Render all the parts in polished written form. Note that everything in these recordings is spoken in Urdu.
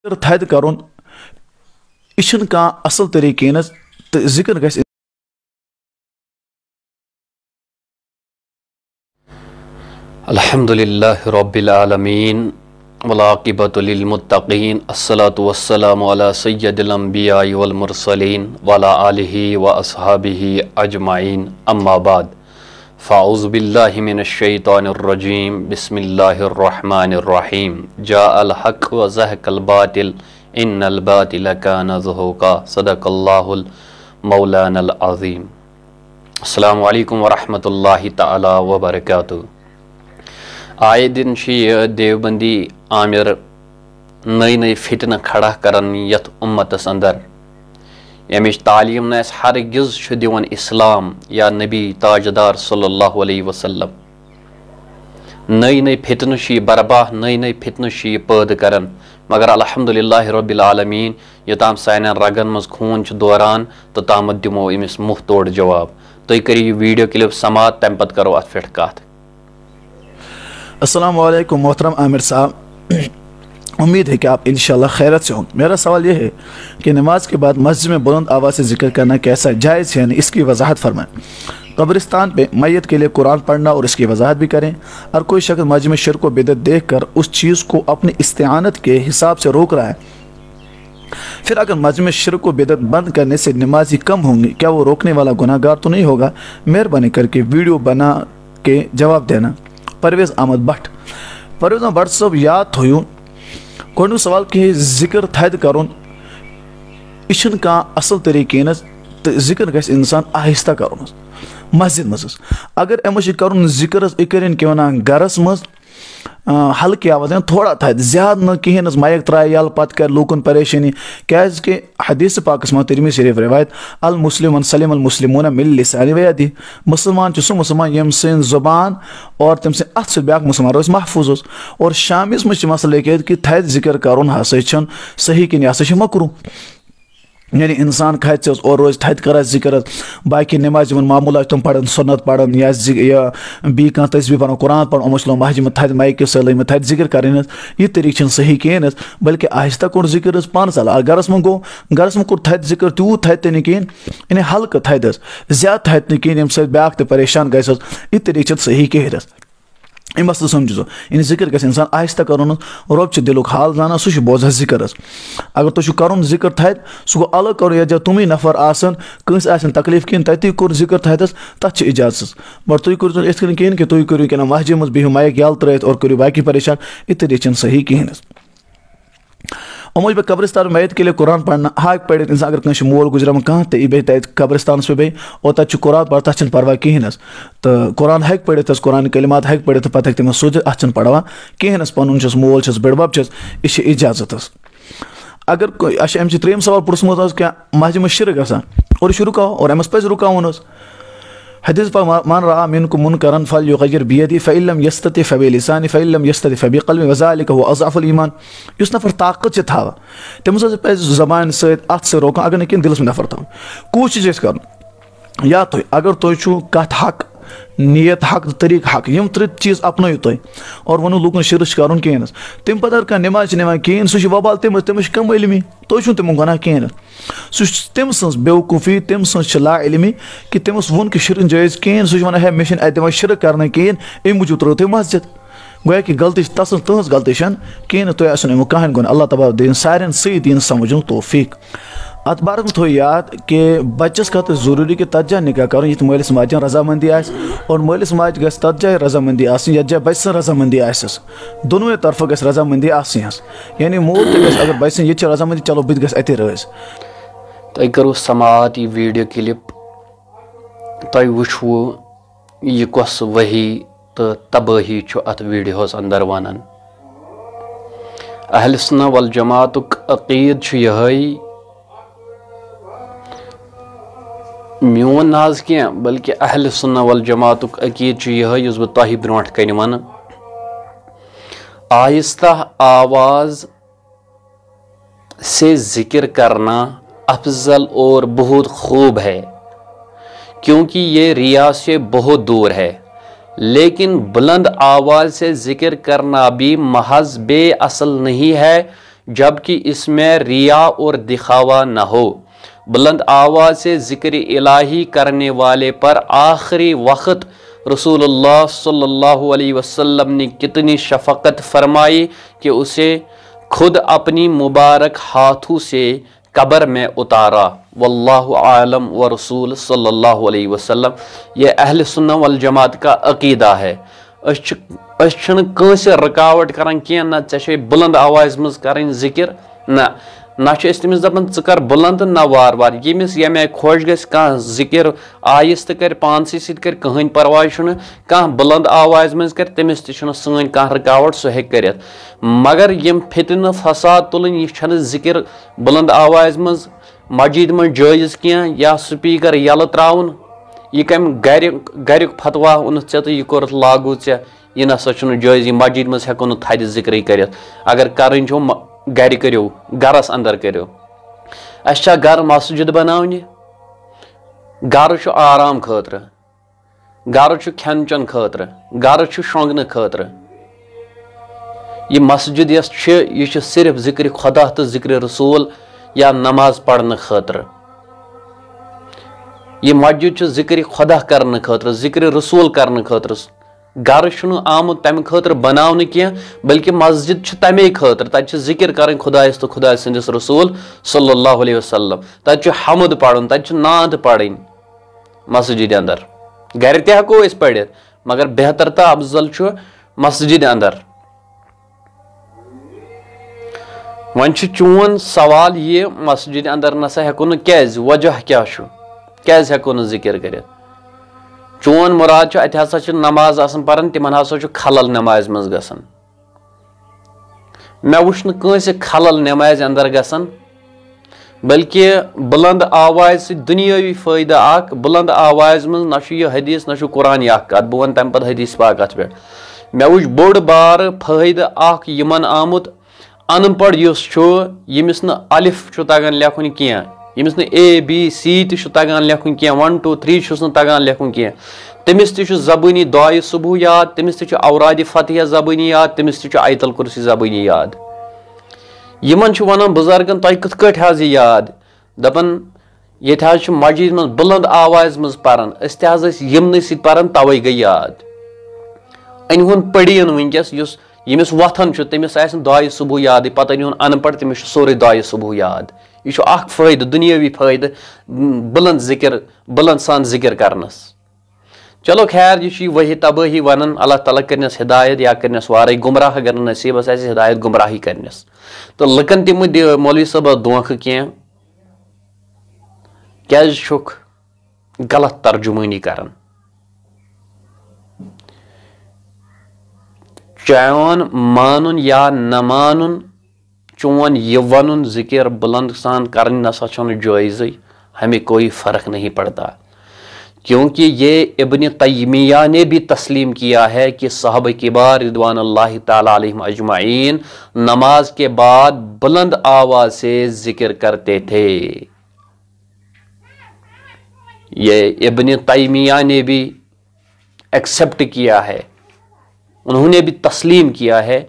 تھد کرن یہ کھانا اصل طریقہ تو ذکر گژھِ الحمدللہ رب العالمین والعاقبۃ للمتقین الصلاۃ والسلام علی سید الانبیاء والمرسلین وعلی آلہ واصحابہ اجمعین اما بعد فاعوذ باللہ من الشیطان الرجیم بسم اللہ الرحمن الرحیم جاء الحق وزهق الباطل ان الباطل کان زہوقا صدق اللہ المولانا العظیم۔ السلام علیکم ورحمۃ اللہ تعالی وبرکاتہ۔ آئے دن یہ دیوبندی عامر نئی فتنہ کھڑا کرن یت امتس اندر یمچ تعلیم نہ ہرگز دِوان اسلام یا نبی تاجدار صلی اللہ علیہ وسلم۔ نئی فتنہ برباہ نئی فتنہ پید کرن، مگر الحمدللہ رب العالمین یوتام سان رگن مز خون دوران تو تامت دمو امس منہ توڑ جواب۔ تُہۍ کٔرِو یہ ویڈیو کلپ سماعت، تمہ پتہٕ کرو اتھ پٮ۪ٹھ کتھ۔ السلام علیکم محترم عامر صاحب، امید ہے کہ آپ انشاءاللہ خیرت سے ہوں۔ میرا سوال یہ ہے کہ نماز کے بعد مسجد میں بلند آواز سے ذکر کرنا کیسا جائز ہے، اس کی وضاحت فرمائیں۔ قبرستان پہ میت کے لیے قرآن پڑھنا اور اس کی وضاحت بھی کریں۔ اور کوئی شخص مسجد میں شرک و بدعت دیکھ کر اس چیز کو اپنی استعانت کے حساب سے روک رہا ہے، پھر اگر مسجد میں شرک و بدعت بند کرنے سے نمازی کم ہوں گی، کیا وہ روکنے والا گناہ گار تو نہیں ہوگا؟ مہربانی کر کے ویڈیو بنا کے جواب دینا۔ پرویز احمد بٹ۔ پرویز احمد بٹ صاحب، یاد تھویو گۄڈنیُک سوال کہ ذکر تھد کرن یہ کھانا اصل طریقہ تو ذکر گژھِ انسان آہستہ کرن مسجد مز۔ اگر امس کرن ذکر یہ کرن کہ ونان گرس مز ہلکی آواز تھوڑا تھد، زیادہ نہ کہین مائک ترائے یل پتہ کر لوکن پریشانی، کیاز کہ حدیث پاکس میں ترمذی شریف روایت المسلم من سلم المسلمون من لسانہ و یدہ، مسلمان سہ مسلمان یم سن زبان اور تم سن اتھ سۭتۍ بیاکھ مسلمان روز محفوظ اس۔ اور شامس مجھ مسئلہ کہ تھد ذکر کرن ہسا چھن صحیح کن یہ ہسا چھ مکروہ، یعنی انسان کھژ اور روز تھد کر ذکر، باقی نماز معمولات تم پڑھن سنت پڑھن یا بی کھانا تسبیح پڑھن قرآن پڑھن یمو لوگ مسجد میں تھد مائک سلم تھد ذکر کریں، یہ طریقہ صحیح کہین، بلکہ آہستہ کور ذکر پان ثل۔ گرس میں گو گرس میں کور تھد ذکر تیوت تھد تہ کہین، یعنی ہلکہ تھد زیادہ تھد نہ کہین یم سۭتۍ بیاکھ تہ پریشان گژھِ، یہ طریقہ صحیح کہین۔ یہ مسئلہ سمجھو سو، یعنی ذکر گژھِ انسان آہستہ کرن، رب دلک حال زانان، سہ بوزان ذکر۔ اگر تھی کرن ذکر تھد، سہ گو الگ کرو، یا جب تمے نفر آسن کنس آسن تکلیف کن تتی کور ذکر تھدس، تتھ اجازت، مگر تھی کرو اتھ کن کہین کہ تھی کرو کہ مسجد مز بہو مائک یل ترٲیِتھ اور کرو باقی پریشان، یہ طریقہ صحیح کہین۔ اموج پہ قبرستان میت کے لیے قرآن پڑھنا ہاک پڑھت انسان، اگر کنس مول گزرا کھانا تو یہ بیٚیہِ تتہِ قبرستانس پہ اور تتہِ قرآن پڑھ، تتھ پرواہ کہین تو قرآن ہیٚکہِ پڑھت، قرآن کلمات ہیٚکہِ پڑھت، پتہٕ ہیٚکہِ تٔمِس سوٗزِتھ، اتھ چھنہٕ پڑھاوان کہین، پنُن چھُس مول چھُس بٔڑ بب چھُس، یہ چھِ اجازت۔ اگر امہِ ترٛیٚیِم سوال پرٛژھمُت کیا مسجد میں شرک گژھان اور یہ چھُ رُکاوان، اور أمِس پزِ رُکاوُن حظ۔ حدیث پاک من رأى منكم منكرا فليغير بيده فإن لم يستطع فبلسانه فإن لم يستطع فبقلبه وذلك هو أضعف الإيمان۔ یُس نفر طاقت چھِ تھاوان تٔمِس حظ پزِ زبانہِ سۭتۍ اتھ سۭتۍ روکان، اگر نہٕ کینٛہہ دِلس منٛز نفر تھاوُن۔ کوٗشِش گژھِ کرُن، یا تُہۍ اگر تُہۍ چھُو کتھ حق، نیت حق، طریق حق، یم ترٛےٚ چیٖز اپنٲیِو تُہۍ اور ونو لوٗکن شرک چھُ کرُن کہین، تمہِ پتہٕ اگر کانٛہہ نماز چھِ نِوان کہیٖنۍ، سُہ چھُ وبال تٔمِس چھُ کم علمی، تُہۍ چھُو تِمن گۄناہ کہیٖنۍ، سُہ چھُ تٔمۍ سٕنٛز بیوقوٗفی، تٔمۍ سٕنٛز چھِ لا علمی کہ تٔمِس ووٚن کہ شرک جٲیز کہیٖنۍ، سُہ چھُ ونان ہے مےٚ چھِنہٕ اتہِ دِوان شرک کرنہٕ کہیٖنۍ، امہِ موٗجوٗب ترٲو تٔمۍ مسجد۔ گویا کہ غلطی چھِ تسٕنٛز، تٕہٕنٛز غلطی چھنہٕ کہیٖنۍ نہٕ، تۄہہِ آسن امیُک کٕہٕنۍ گۄناہ۔ اللہ تعالیٰ دِیِن سارٮ۪ن صحیح دین سمجھنُک توفیق۔ اتھ بارس میں تھو یاد کہ بچس خاطر ضروری کہ تتھ جایہِ نکاح کرُن یتھ مٲلِس ماجہِ ہٕنٛز رضامندی آسہِ، اور مٲلِس ماجہِ گژھِ تتھ جایہِ رضامندی آسٕنۍ یتھ جایہِ بچہِ سٕنٛز رضامندی آسٮ۪س، دۄنوے طرفہٕ گژھِ رضامندی آسٕنۍ حظ، یعنی مول تہِ گژھِ اگر بچہِ سٕنٛز ییٚتہِ چھِ رضامندی چلو بہٕ تہِ گژھِ اتے رٲضۍ۔ تُہۍ کٔرِو سماعت یہ ویڈیو کلپ، تُہۍ وٕچھوٕ یہ کۄس وحی تہٕ تبٲہی چھُ اتھ ویڈیوہس اندر ونان۔ اہل سنہ والجماعتُک عقیٖد چھُ یِہوٚے، میون نہ حظ کینٛہہ بلکہ اہل سنہ والجماعتُک عقیٖد چھُ یِہوٚے یُس بہٕ تۄہہِ برونٛٹھ کَنہِ وَنہٕ۔ آہستہ آواز سے ذکر کرنا افضل اور بہت خوب ہے، کیونکہ یہ ریا سے بہت دور ہے، لیکن بلند آواز سے ذکر کرنا بھی محض بے اصل نہیں ہے، جبکہ اس میں ریا اور دکھاوا نہ ہو۔ بلند آواز سے ذکر الہی کرنے والے پر آخری وقت رسول اللہ صلی اللہ علیہ وسلم نے کتنی شفقت فرمائی کہ اسے خود اپنی مبارک ہاتھوں سے قبر میں اتارا۔ واللہ عالم ورسول صلی اللہ علیہ وسلم۔ یہ اہل سنہ والجماعت کا عقیدہ ہے۔ کنس رکاوٹ کران کی نہ ے بلند آواز مز کریں ذکر نہ تمس دپان ژٕ کر بلند نہ وار وار یمس یمے خوش گژھِ کانٛہہ ذکر آہستہ کر پانسٕے سۭتۍ کر کٕہٕنۍ پرواے چھُنہٕ کانٛہہ بلند آواز مز کر تٔمِس تہِ چھُنہٕ سٲنۍ کانٛہہ رکاوٹ سُہ ہیٚکہِ کٔرِتھ مگر یم فتنہٕ فساد تُلٕنۍ یہِ چھنہٕ ذکر بلند آواز مز مسجد مز جٲیز کینٛہہ یا سپیکر یلہٕ تراوُن یہِ کمہِ گریُک فتوا اوٚنُتھ ژےٚ تہٕ یہِ کوٚرُتھ لاگوٗ ژےٚ یہِ نسا چھُنہٕ جٲیز یہِ مسجد مز ہیٚکو نہٕ تھدِ ذکرٕے کٔرِتھ اگر کرٕنۍ چھو گرِ کٔرِو گرس اندر کٔرِو اَسہِ چھا گرٕ مسجد بناونہِ گرٕ چھُ آرام خٲطرٕ گرٕ چھُ کھٮ۪ن چٮ۪ن خٲطرٕ گرٕ چھُ شۄنٛگنہٕ خٲطرٕ یہِ مسجد یۄس چھِ یہِ چھِ صرف ذکر خدا تہٕ ذکر رسول یا نماز پرنہٕ خٲطرٕ یہِ مسجد چھُ ذکر خدا کرنہٕ خٲطرٕ ذکر رسول کرنہٕ خٲطرٕ گرٕ چھُنہٕ آمُت تمہِ خٲطرٕ بناونہٕ کینٛہہ بلکہِ مسجد چھِ تمے خٲطرٕ تتہِ چھِ ذکر کرٕنۍ خدایس تہٕ خدا سٕنٛدِس رسول صلی اللہ علیہ وسلم تتہِ چھُ حمد پرُن تتہِ چھِ نعت پرٕنۍ مسجد اندر گرِ تہِ ہیٚکو أسۍ پٔرِتھ مگر بہتر تہٕ افضل چھُ مسجد اندر وۄنۍ چھُ چون سوال یہِ مسجد اندر نسا ہیٚکو نہٕ کیازِ وجہ کیاہ چھُ کیازِ ہیٚکو نہٕ ذکر کٔرِتھ چون مراد چھُ اتہِ ہسا چھِ نماز آسان پران تِمن ہسا چھُ خلل نمازِ منٛز گژھان مےٚ وٕچھ نہٕ کٲنٛسہِ خلل نمازِ اندر گژھان بلکہِ بلند آواز سۭتۍ دُنیٲوی فٲیدٕ اکھ بلند آواز منٛز نہ چھُ یہِ حدیث نہ چھُ قرآن اکھ کتھ بہٕ ونہٕ تمہِ پتہٕ حدیث پاک اتھ پٮ۪ٹھ مےٚ وٕچھ بوٚڑ بارٕ فٲیدٕ اکھ یِمن آمُت ان پڑھ یُس چھُ ییٚمِس نہٕ الف چھُ تگان لیکھُن کینٛہہ ییٚمِس نہٕ اے بی سی تہِ چھُ تگان لیکھُن کینٛہہ 1 2 3 چھُس نہٕ تگان لیکھُن کینٛہہ تٔمِس تہِ چھُ زبٲنی دعایہِ صبح یاد تٔمِس تہِ چھُ اورادِ فتحیہ زبٲنی یاد تٔمِس تہِ چھُ آیت الکرسی زبٲنی یاد یِمن چھُ ونان بُزرگن تۄہہِ کِتھ کٲٹھۍ حظ یہِ یاد دپان ییٚتہِ حظ چھُ مسجد منٛز بلند آواز منٛز پران أسۍ تہِ حظ ٲسۍ یِمنٕے سۭتۍ پران توے گٔے یاد أنۍہُن پٔڑیٖن وٕنکیٚس یُس ییٚمِس وۄتھان چھُ تٔمِس آسہِ نہٕ دعایہِ صبح یادٕے پتہٕ أنۍہُن ان پڑھ تٔمِس چھُ سورُے دعایہِ صبح یاد یہِ چھُ اکھ فٲیدٕ دُنیٲوی فٲیدٕ بلند ذکر بلند سان ذکر کرنس چلو خیر یہ چھُ وحی تبٲہی ونان اللہ تعالیٰ کرنس ہدایت یا کرنس وارے گمراہ اگر نہٕ نصیٖبس آسہِ ہدایت گمراہی کرنس تہٕ لُکن تہِ مہٕ دِ مولوی صٲبس دھونکھٕ کینٛہہ کیازِ چھُکھ غلط ترجمٲنی کران چون مانُن یا نہ مانُن چون یہ ونُن ذکر بلند سان کرنی نسا چھُنہٕ جٲیزٕے ہمیں کوئی فرق نہیں پڑتا کیونکہ یہ ابن تیمیہ نے بھی تسلیم کیا ہے کہ صحابہ کبار رضوان اللہ تعالیٰ علیہم اجمعین نماز کے بعد بلند آواز سے ذکر کرتے تھے یہ ابن تیمیہ نے بھی ایکسپٹ کیا ہے انہوں نے بھی تسلیم کیا ہے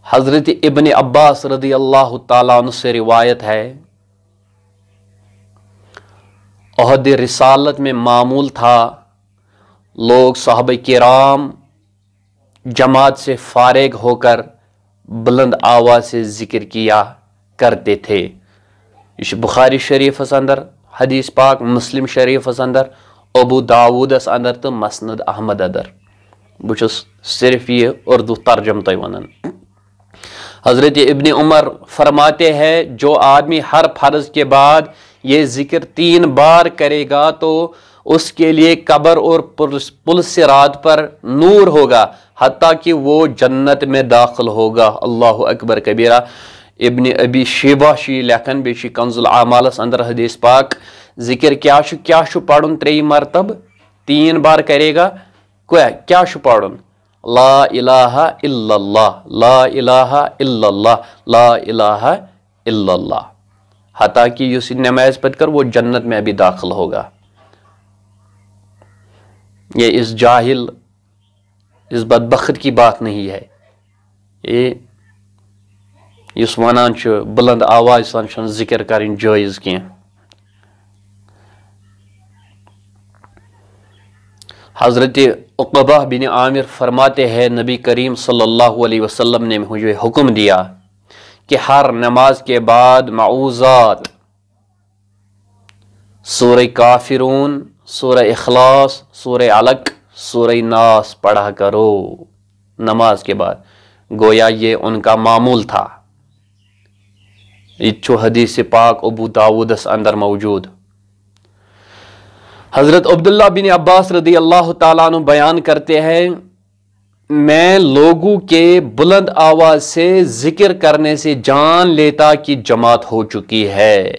حضرت ابن عباس رضی اللہ تعالیٰ عنہ سے روایت ہے عہد رسالت میں معمول تھا لوگ صحابہ کرام جماعت سے فارغ ہو کر بلند آواز سے ذکر کیا کرتے تھے یہ بخاری شریف اندر حدیث پاک مسلم شریف اندر ابو داود اندر تو مسند احمد اندر بچس صرف یہ اردو ترجم تہ ونان حضرت ابن عمر فرماتے ہیں جو آدمی ہر فرض کے بعد یہ ذکر 3 بار کرے گا تو اس کے لیے قبر اور پل صراط پر نور ہوگا حتیٰ کہ وہ جنت میں داخل ہوگا اللہ اکبر کبیرہ ابن ابی شیبہ شی لیکھن بیشی کنز الاعمالس اندر حدیث پاک ذکر کیا پڑھن 3 مرتب 3 بار کرے گا کیا پڑھن لا الہ الا اللہ لا الہ الا اللہ لا الہ الا اللہ حتیٰ کہ یہ نماز پڑھ کر وہ جنت میں بھی داخل ہوگا یہ اس جاہل اس بدبخت کی بات نہیں ہے یہ اس ونان بلند آواز سان ذکر کریں جائز کی. حضرت عقبہ بن عامر فرماتے ہیں نبی کریم صلی اللہ علیہ وسلم نے مجھے حکم دیا کہ ہر نماز کے بعد معوذات سورہ کافرون، سورہ اخلاص، سورہ علق، سورہ ناس پڑھا کرو نماز کے بعد. گویا یہ ان کا معمول تھا. یہ حدیث پاک ابو داودس اندر موجود. حضرت عبداللہ بن عباس رضی اللہ تعالیٰ عنہ بیان کرتے ہیں میں لوگوں کے بلند آواز سے ذکر کرنے سے جان لیتا کہ جماعت ہو چکی ہے.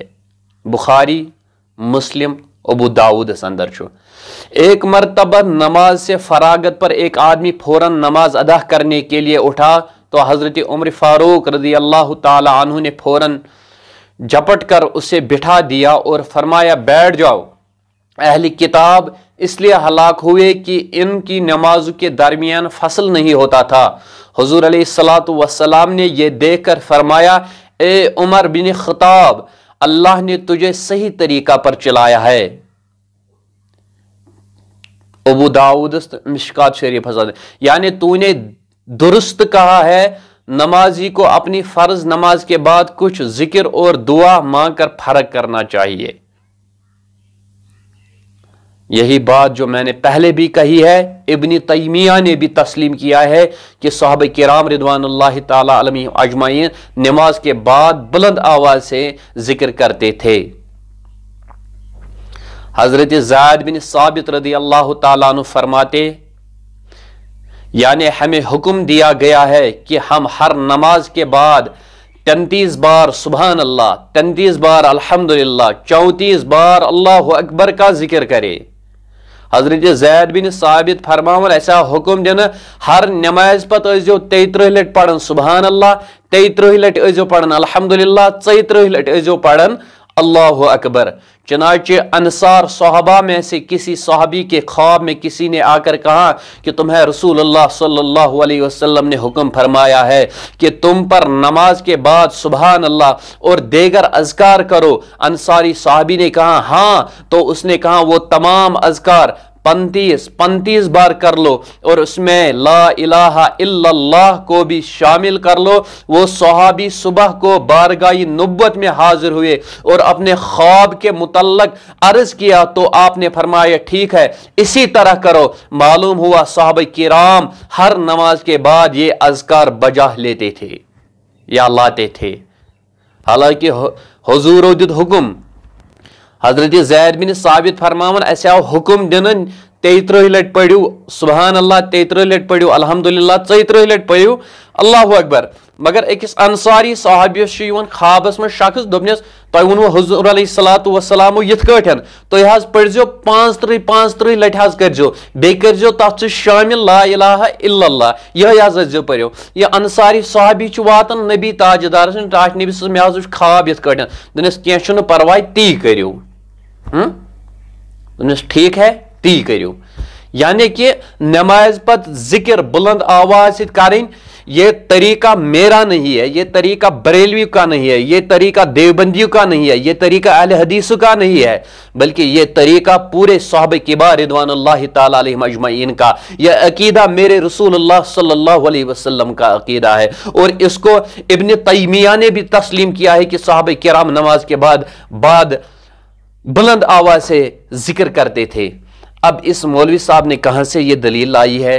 بخاری، مسلم، ابو داود اس اندر چھو. ایک مرتبہ نماز سے فراغت پر ایک آدمی فوراً نماز ادا کرنے کے لیے اٹھا تو حضرت عمر فاروق رضی اللہ تعالی عنہ نے فوراً جھپٹ کر اسے بٹھا دیا اور فرمایا بیٹھ جاؤ. اہل کتاب اس لیے ہلاک ہوئے کہ ان کی نمازوں کے درمیان فصل نہیں ہوتا تھا. حضور علیہ الصلاۃ والسلام نے یہ دیکھ کر فرمایا اے عمر بن خطاب اللہ نے تجھے صحیح طریقہ پر چلایا ہے. ابو داؤد مشکات شریف حضرت یعنی تو نے درست کہا ہے نمازی کو اپنی فرض نماز کے بعد کچھ ذکر اور دعا مانگ کر فرق کرنا چاہیے. یہی بات جو میں نے پہلے بھی کہی ہے ابن تیمیہ نے بھی تسلیم کیا ہے کہ صحابہ کرام رضوان اللہ تعالی علیہم اجمعین نماز کے بعد بلند آواز سے ذکر کرتے تھے. حضرت زید بن ثابت رضی اللہ تعالیٰ عنہ فرماتے یعنی ہمیں حکم دیا گیا ہے کہ ہم ہر نماز کے بعد 33 بار سبحان اللہ، 33 بار الحمدللہ، 34 بار اللہ اکبر کا ذکر کرے. حضرت زید بن ثابت فرماون ایسا حکم دینا ہر نماز پت ازیو 33 لٹ پڑھن سبحان اللہ، 33 لٹ ازیو پڑھن الحمدللہ، 34 لٹ ازیو پڑھن اللہ اکبر. چنانچہ انصار صحابہ میں سے کسی صحابی کے خواب میں کسی نے آ کر کہا کہ تمہیں رسول اللہ صلی اللہ علیہ وسلم نے حکم فرمایا ہے کہ تم پر نماز کے بعد سبحان اللہ اور دیگر اذکار کرو. انصاری صحابی نے کہا ہاں، تو اس نے کہا وہ تمام اذکار 35 بار کر لو اور اس میں لا الہ الا اللہ کو بھی شامل کر لو. وہ صحابی صبح کو بارگاہ نبوت میں حاضر ہوئے اور اپنے خواب کے متعلق عرض کیا تو آپ نے فرمایا ٹھیک ہے اسی طرح کرو. معلوم ہوا صحابہ کرام ہر نماز کے بعد یہ اذکار بجا لیتے تھے یا لاتے تھے. حالانکہ حضور ودید حکم حضرت زید بن ثابت فرماون ایسے آو حکم دنن 33 لٹ پڑھو سبحان اللہ، 33 لٹ پڑھو الحمدللہ، 34 لٹ پڑھو اللہ اکبر. مگر اکس انصاری صحابیس شیون خوابس میں شخص دبنس تو ونو حضور علیہ الصلوۃ والسلام یت کٹن تو حض پڑھزو 35 لٹ حض کرزو بے کرزو تات شامل لا الہ الا اللہ یہ حض ازو پڑھو. یہ انصاری صحابی چھ واتن نبی تاجدار سن ٹاٹ نبی صلی اللہ علیہ وسلم خواب یت کٹن دنس کیا چھن پرواہ تی کریو دنس ٹھیک ہے تی کریو. یعنی کہ نماز پت ذکر بلند آواز سے کریں یہ طریقہ میرا نہیں ہے، یہ طریقہ بریلوی کا نہیں ہے، یہ طریقہ دیوبندیوں کا نہیں ہے، یہ طریقہ اہل حدیث کا نہیں ہے، بلکہ یہ طریقہ پورے صحابہ کبار رضوان اللہ تعالی علیہم اجمعین کا. یہ عقیدہ میرے رسول اللہ صلی اللہ علیہ وسلم کا عقیدہ ہے اور اس کو ابن تیمیہ نے بھی تسلیم کیا ہے کہ صحابہ کرام نماز کے بعد بلند آواز سے ذکر کرتے تھے. اب اس مولوی صاحب نے کہاں سے یہ دلیل لائی ہے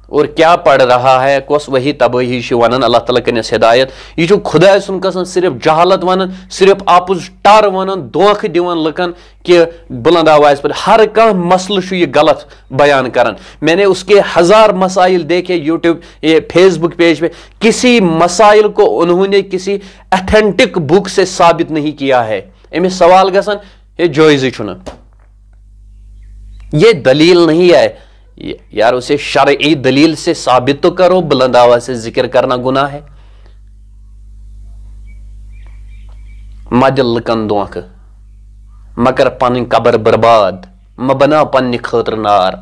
اور کیا پڑھ رہا ہے کس وہی تباہی ونن اللہ تعالیٰ کرنس ہدایت. یہ خدا سن قسم صرف جہالت ونن، صرف آپز ٹر ونن، دھوکھ دِوان لکن کہ بلند آواز پر ہر کان مسئلہ یہ غلط بیان کرن. میں نے اس کے 1000 مسائل دیکھے یوٹیوب فیس بک پیج پہ، کسی مسائل کو انہوں نے کسی ایتھینٹک بک سے ثابت نہیں کیا ہے. امس سوال گژھن یہ جائز چھُنہٕ، یہ دلیل نہیں ہے یار، اسے شرعی دلیل سے ثابت تو کرو بلند آواز سے ذکر کرنا گناہ ہے. مدل لکن دھوکھ مگر پن قبر برباد، مبنا پنہ خاطر نار.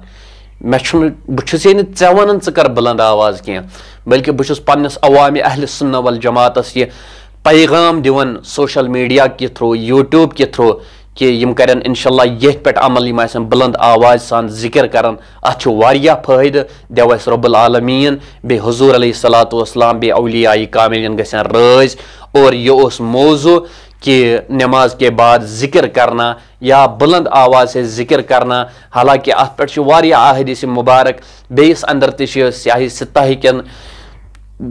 بہٕ ونان ژٕ کر بلند آواز کینٛہہ بلکہ بہٕ چھُس پننس عوامِ اہل سنہ والجماعتس یہ پیغام دِوان سوشل میڈیا کے تھرو یوٹیوب کے تھرو کہ یم کرن انشاءاللہ یتھ پٮ۪ٹھ عمل یم آسن بلند آواز سان ذکر کرن اتھ چھُ واریاہ فٲیدٕ دیو اَسہِ رب العالمین بیٚیہِ حضور علیہ الصلوۃ والسلام بیٚیہِ اولیاء کاملین گژھن رٲضۍ اور یہ اوس موضوع کہ نماز کے بعد ذکر کرنا یا بلند آواز سے ذکر کرنا حالانکہ ات پہ واریاہ احادیث مبارک بیس اندر تہ سیاہ ستہ کن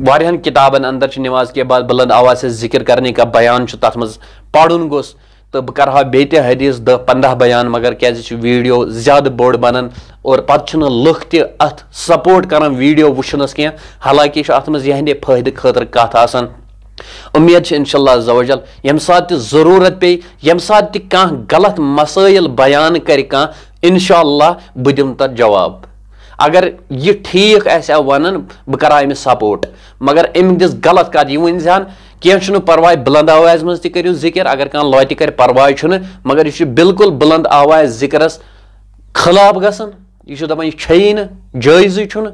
واریاہن کتابن اندر نماز کے بعد بلند آواز سے ذکر کرنے کا بیان تر مز پڑھن گوس تو بہ کرہا بیٚیہِ تہِ حدیث 10-15 بیان مگر کیازِ ویڈیو زیادہ بوڑ بنان اور پتہ لُکھ تہِ ات سپورٹ کران ویڈیو وچھنس کینٛہہ حالانکہ ات مز یہندے فٲیدٕ خٲطرٕ کتھ آسان امید انشاءاللہ عز و جل یم سات تہِ ضرورت پی یم سات تہِ کانٛہہ غلط مسائل بیان کر کانٛہہ انشاءاللہ بہٕ دِمہٕ تتھ جواب اگر یہ ٹھیک آسہِ ونان بہٕ کرہا أمِس سپورٹ مگر أمۍ دِژ غلط کتھ یہ ؤنۍ زِہن کینٛہہ چھُنہٕ پرواے بلند آواز منٛز تہِ کٔرِو ذکر اگر کانٛہہ لوتہِ کرِ پرواے چھُنہٕ مگر یہِ چھُ بالکل بلند آواز ذکرس خلاف گژھان یہ چھُ دپان یہِ چھیی نہٕ جٲیزٕے چھُنہٕ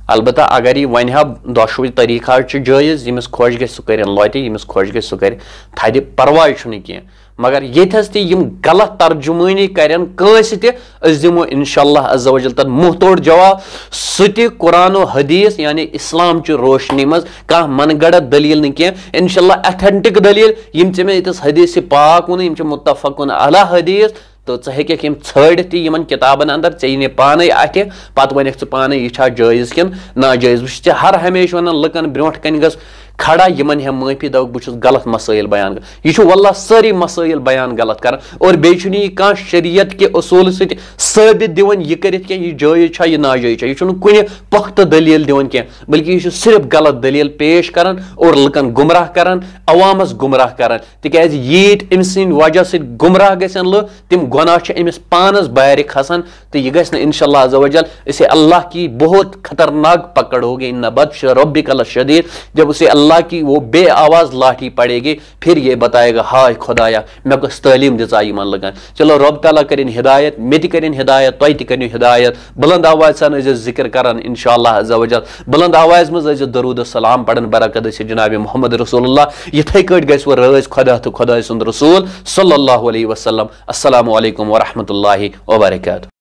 البتہ اگر یہ ون ہا دۄشوٕے طریقہ جٲیز ییٚمِس خۄش گژھِ سُہ کٔرِنۍ لوتہِ ییٚمِس خۄش گژھِ سُہ کرِ تھدِ پرواے چھُنہٕ کینٛہہ مگر ییٚتھس تہِ یِم غلط ترجمٲنی کرن کٲنٛسہِ تہِ أسۍ دِمو انشاءاللہ عز و جل تتھ مُہ توڑ جواب سُہ تہِ قرآن و حدیث یعنی اسلام چہِ روشنی منٛز کانٛہہ من گڑت دلیل نہٕ کینٛہہ انشاءاللہ ایتھنٹک دلیل یِم ژےٚ مےٚ ییٚتس حدیث پاک ووٚنُے یِم چھِ متفقن علی حدیث تو ژٕ ہیٚککھ یِم ژھٲڑِتھ تہِ یِمن کِتابن اندر ژےٚ یی نہٕ پانے اتھِ پتہٕ ونکھ ژٕ پانے یہِ چھا جٲیز کِنہٕ ناجٲیز بہٕ چھُس ژےٚ ہر ہمیشہ ونان لُکن برونٛٹھ کنہِ گژھ کھڑا یمن ہم معافی دپکھ بہٕ چھُس غلط مسائل بیان یہ چھُ واللہ سٲری مسائل بیان غلط کران اور بیٚیہِ چھُنہٕ یہِ کانٛہہ شریعت کہِ اصوٗل سۭتۍ ثٲبت دِوان یہِ کٔرِتھ کینٛہہ یہِ جٲیز چھا یہِ ناجٲیز چھا یہِ چھُنہٕ کُنہِ پختہٕ دلیل دِوان کینٛہہ بلکہ یہِ چھُ صرف غلط دلیل پیش کران اور لُکن گمراہ کران عوامس گمراہ کران تِکیازِ ییٖتۍ أمۍ سٕنٛدِ وجہ سۭتۍ گمراہ گژھن لُکھ تِم گۄناہ چھِ أمِس پانس بارِ کھسان تہٕ یہِ گژھِ نہٕ انشاءاللہ عز و جل اسے اللہ کی بہت خطرناک پکڑ ہوگی ان بطش ربک لشدید جب اسے اللہ کی وہ بے آواز لاٹھی پڑے گی پھر یہ بتائے گا ہائے خدایا میں کس تعلیم دِژا یِمن لگان چلو رب تعالیٰ کرن ہدایت مےٚ تہِ کٔرِنۍ ہدایت تۄہہِ تہِ کٔرِو ہدایت بلند آواز سان ٲسۍزیو ذکر کران انشاءاللہ عز و جل بلند آواز منٛز ٲسۍزیو درود السلام پران برکت ٲسِو جناب محمد رسول اللہ یِتھے کٲٹھۍ گژھِ وۄنۍ رٲضۍ خۄدا تہٕ خۄداے سُنٛد رسول صلی اللہ علیہ وسلم السلام علیکم ورحمۃ اللہ وبرکاتہ